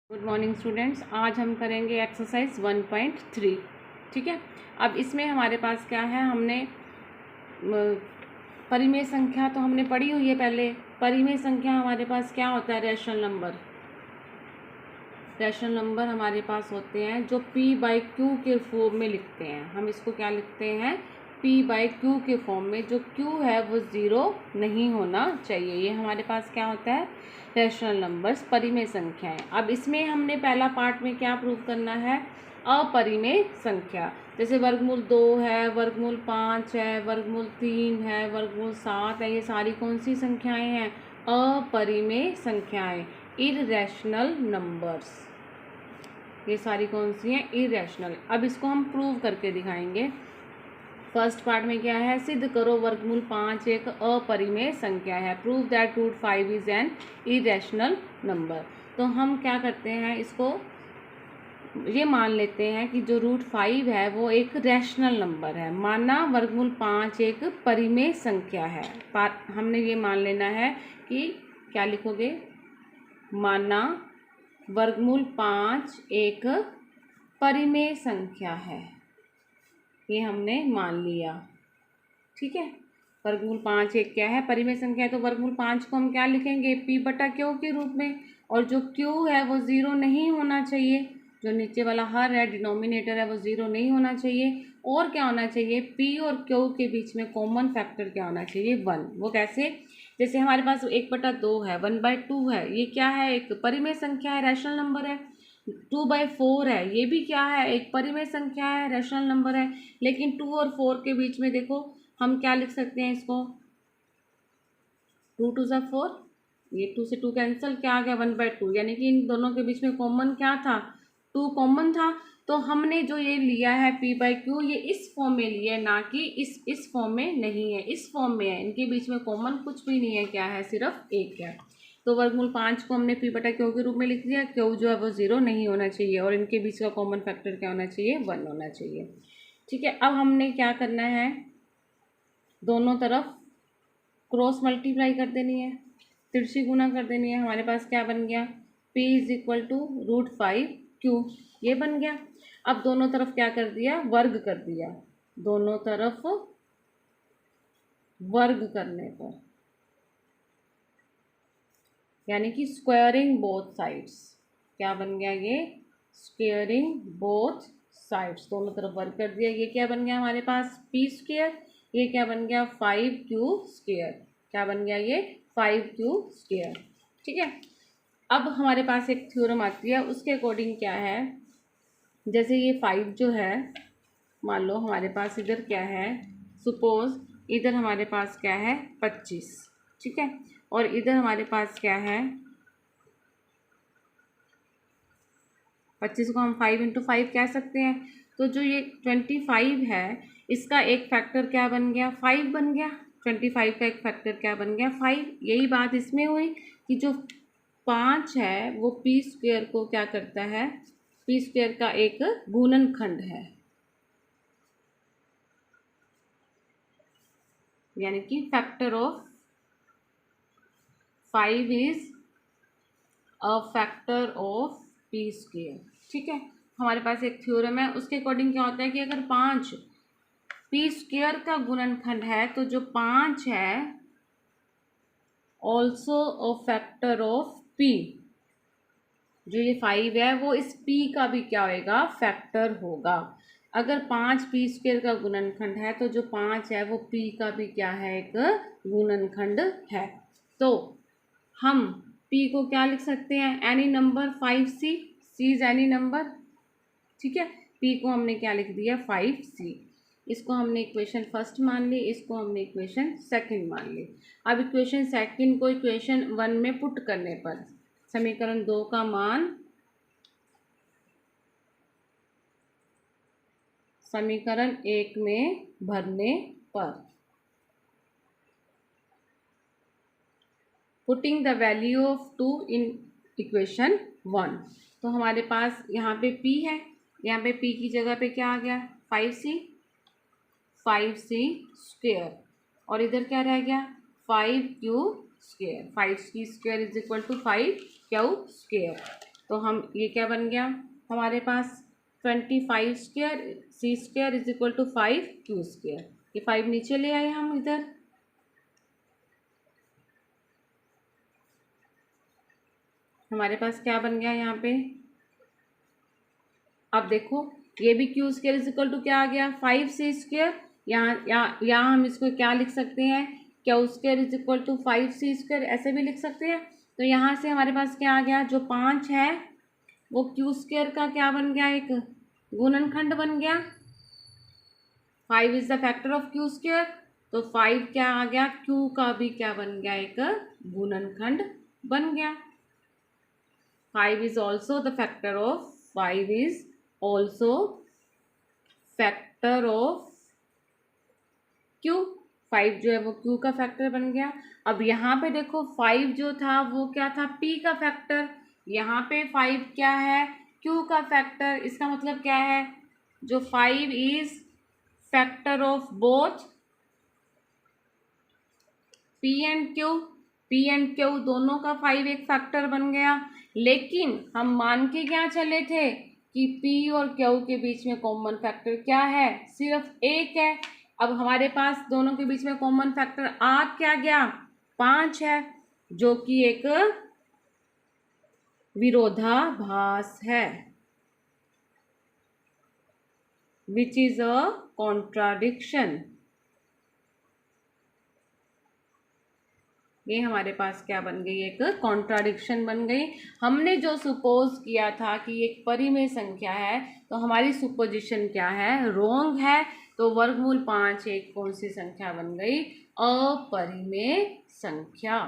Good morning students. आज हम करेंगे एक्सरसाइज 1.3। ठीक है। अब इसमें हमारे पास क्या है, हमने परिमेय संख्या तो हमने पढ़ी हुई है पहले। परिमेय संख्या हमारे पास क्या होता है, रैशनल नंबर। रैशनल नंबर हमारे पास होते हैं जो p/q के फॉर्म में लिखते हैं। हम इसको क्या लिखते हैं, p/q के फॉर्म में। जो q है वो ज़ीरो नहीं होना चाहिए। ये हमारे पास क्या होता है, रैशनल नंबर्स, परिमेय संख्याएं। अब इसमें हमने पहला पार्ट में क्या प्रूव करना है, अपरिमेय संख्या। जैसे वर्गमूल 2 है, वर्गमूल 5 है, वर्गमूल 3 है, वर्गमूल 7 है। ये सारी कौन सी संख्याएं हैं, अपरिमेय संख्याएं, इररेशनल नंबर्स। ये सारी कौन सी हैं, इररेशनल। अब इसको हम प्रूव करके दिखाएंगे। फर्स्ट पार्ट में क्या है, सिद्ध करो वर्गमूल 5 एक अपरिमेय संख्या है। Prove that root 5 is an irrational number. तो हम क्या करते हैं, इसको ये मान लेते हैं कि जो रूट 5 है वो एक रैशनल नंबर है। माना वर्गमूल 5 एक परिमेय संख्या है। हमने ये मान लेना है कि क्या लिखोगे, माना वर्गमूल 5 एक परिमेय संख्या है। ये हमने मान लिया। ठीक है। वर्गमूल 5 एक क्या है, परिमेय संख्या है। तो वर्गमूल 5 को हम क्या लिखेंगे, p/q के रूप में। और जो q है वो ज़ीरो नहीं होना चाहिए। जो नीचे वाला हर है, डिनोमिनेटर है, वो ज़ीरो नहीं होना चाहिए। और क्या होना चाहिए, p और q के बीच में कॉमन फैक्टर क्या होना चाहिए, 1। वो कैसे, जैसे हमारे पास 1/2 है, 1/2 है, ये क्या है, एक परिमेय संख्या है, रैशनल नंबर है। 2/4 है, ये भी क्या है, एक परिमेय संख्या है, रैशनल नंबर है। लेकिन 2 और 4 के बीच में देखो हम क्या लिख सकते हैं इसको, 2 2 4, ये 2 से 2 कैंसिल, क्या आ गया, 1/2। यानी कि इन दोनों के बीच में कॉमन क्या था, 2 कॉमन था। तो हमने जो ये लिया है p/q, ये इस फॉर्म में लिया है, ना कि इस फॉर्म में नहीं है, इस फॉर्म में है। इनके बीच में कॉमन कुछ भी नहीं है, क्या है, सिर्फ एक है। तो वर्गमूल 5 को हमने p/q के रूप में लिख दिया। q जो है वो ज़ीरो नहीं होना चाहिए और इनके बीच का कॉमन फैक्टर क्या होना चाहिए, 1 होना चाहिए। ठीक है। अब हमने क्या करना है, दोनों तरफ क्रॉस मल्टीप्लाई कर देनी है, तिरछी गुना कर देनी है। हमारे पास क्या बन गया, p = रूट 5q, ये बन गया। अब दोनों तरफ क्या कर दिया, वर्ग कर दिया। दोनों तरफ वर्ग करने पर, यानी कि स्क्वायरिंग बोथ साइड्स, क्या बन गया ये, स्क्वायरिंग बोथ साइड्स। दोनों तरफ वर्ग कर दिया। ये क्या बन गया हमारे पास, p²। ये क्या बन गया, 5q²। क्या बन गया ये, 5q²। ठीक है। अब हमारे पास एक थ्योरम आती है, उसके अकॉर्डिंग क्या है, जैसे ये 5 जो है, मान लो हमारे पास इधर क्या है, सपोज इधर हमारे पास क्या है, 25। ठीक है। और इधर हमारे पास क्या है, 25 को हम 5 × 5 कह सकते हैं। तो जो ये 25 है, इसका एक फैक्टर क्या बन गया, 5 बन गया। 25 का एक फैक्टर क्या बन गया, 5। यही बात इसमें हुई कि जो 5 है वो p² को क्या करता है, p² का एक गुणनखंड है, यानी कि factor of 5 is a factor of p²। ठीक है। हमारे पास एक थ्योरम है, उसके अकॉर्डिंग क्या होता है कि अगर 5 p² का गुणनखंड है तो जो 5 है also a factor of p। जो ये 5 है वो इस p का भी क्या होगा, फैक्टर होगा। अगर 5 p² का गुणनखंड है तो जो 5 है वो p का भी क्या है, एक गुणनखंड है। तो हम p को क्या लिख सकते हैं, any number 5c। c is any number. ठीक है। p को हमने क्या लिख दिया, 5c। इसको हमने इक्वेशन फर्स्ट मान ली, इसको हमने इक्वेशन सेकंड मान ली। अब इक्वेशन सेकंड को इक्वेशन 1 में पुट करने पर समीकरण 2 का मान समीकरण 1 में भरने पर, putting the value of 2 in equation 1। तो हमारे पास यहाँ पे p है, यहाँ पे p की जगह पे क्या आ गया, 5c²। और इधर क्या रह गया, 5q²। 5c² = 5q²। तो हम ये क्या बन गया हमारे पास 25 square C square is equal to 5 Q square. ये 5 नीचे ले आए हम इधर, हमारे पास क्या बन गया यहाँ पे। अब देखो ये भी Q square is equal to क्या आ गया 5 सी स्क्वायर। यहाँ हम इसको क्या लिख सकते हैं, Q square is equal to 5 C square, ऐसे भी लिख सकते हैं। तो यहाँ से हमारे पास क्या आ गया, जो 5 है वो क्यू स्क्वायर का क्या बन गया, एक गुणनखंड बन गया। 5 is the factor of Q square, तो 5 क्या आ गया, क्यू का भी क्या बन गया, एक गुणनखंड बन गया। 5 is also the factor of 5 is also factor of q। 5 जो है वो q का फैक्टर बन गया। अब यहाँ पे देखो 5 जो था वो क्या था, p का फैक्टर। यहाँ पे 5 क्या है, q का फैक्टर। इसका मतलब क्या है, जो 5 is factor of both p and q। p and q दोनों का 5 एक फैक्टर बन गया। लेकिन हम मान के क्या चले थे कि p और q के बीच में कॉमन फैक्टर क्या है, सिर्फ एक है। अब हमारे पास दोनों के बीच में कॉमन फैक्टर आ क्या गया, 5 है, जो कि एक विरोधाभास है, विच इज अ कॉन्ट्राडिक्शन। ये हमारे पास क्या बन गई, एक कॉन्ट्राडिक्शन बन गई। हमने जो सुपोज किया था कि एक परिमेय संख्या है, तो हमारी सुपोजिशन क्या है, रोंग है। तो वर्गमूल 5 एक कौन सी संख्या बन गई, अपरिमेय संख्या।